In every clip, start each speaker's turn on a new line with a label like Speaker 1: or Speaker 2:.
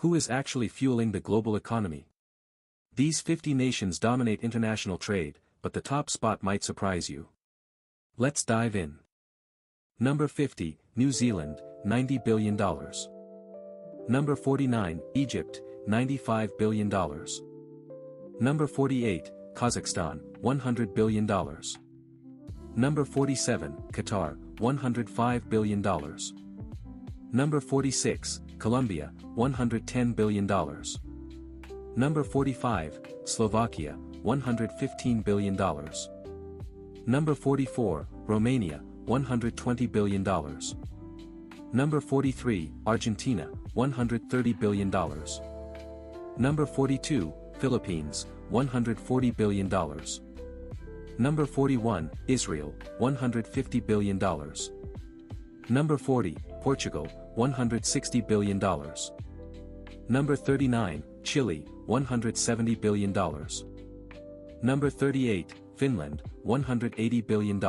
Speaker 1: Who is actually fueling the global economy? These 50 nations dominate international trade, but the top spot might surprise you. Let's dive in. Number 50, New Zealand, $90 billion. Number 49, Egypt, $95 billion. Number 48, Kazakhstan, $100 billion. Number 47, Qatar, $105 billion. Number 46, Colombia, $110 billion. Number 45, Slovakia, $115 billion. Number 44, Romania, $120 billion. Number 43, Argentina, $130 billion. Number 42, Philippines, $140 billion. Number 41, Israel, $150 billion. Number 40, Portugal, $160 billion. Number 39, Chile, $170 billion. Number 38, Finland, $180 billion.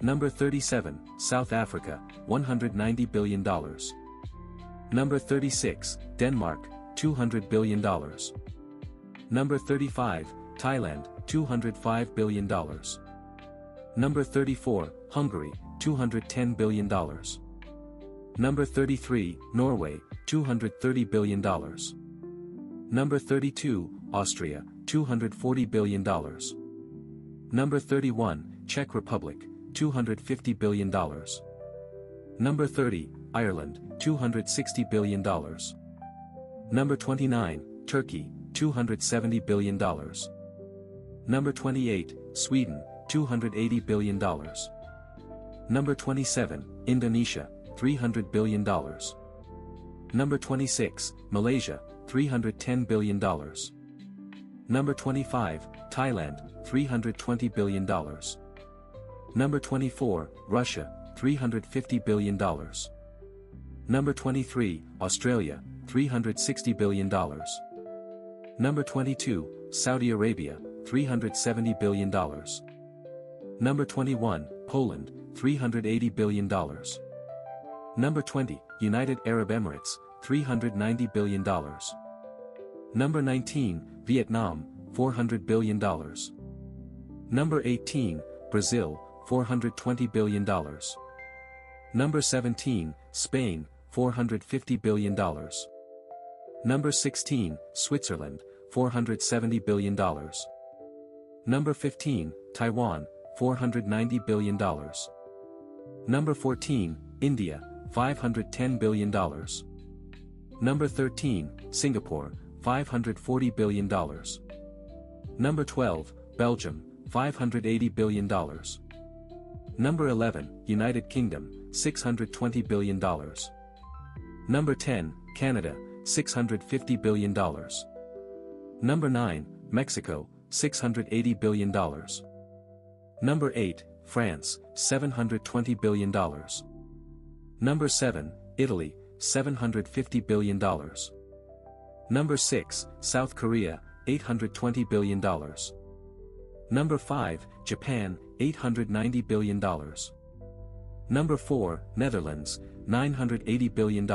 Speaker 1: Number 37, South Africa, $190 billion. Number 36, Denmark, $200 billion. Number 35, Thailand, $205 billion. Number 34, Hungary, $210 billion. Number 33, Norway, $230 billion. Number 32, Austria, $240 billion. Number 31, Czech Republic, $250 billion. Number 30, Ireland, $260 billion. Number 29, Turkey, $270 billion. Number 28, Sweden, $280 billion. Number 27, Indonesia, $300 billion. Number 26, Malaysia, $310 billion. Number 25, Thailand, $320 billion. Number 24, Russia, $350 billion. Number 23, Australia, $360 billion. Number 22, Saudi Arabia, $370 billion. Number 21, Poland, $380 billion. Number 20, United Arab Emirates, $390 billion. Number 19, Vietnam, $400 billion. Number 18, Brazil, $420 billion. Number 17, Spain, $450 billion. Number 16, Switzerland, $470 billion. Number 15, Taiwan, $490 billion. Number 14, India, $510 billion. Number 13, Singapore, $540 billion. Number 12, Belgium, $580 billion. Number 11, United Kingdom, $620 billion. Number 10, Canada, $650 billion. Number 9, Mexico, $680 billion. Number 8, France, $720 billion. Number 7, Italy, $750 billion. Number 6, South Korea, $820 billion. Number 5, Japan, $890 billion. Number 4, Netherlands, $980 billion.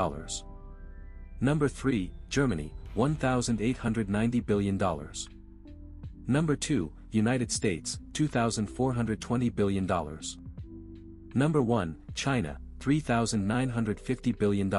Speaker 1: Number 3, Germany, $1,890 billion. Number 2, United States, $2,420 billion. Number 1, China, $3,950 billion.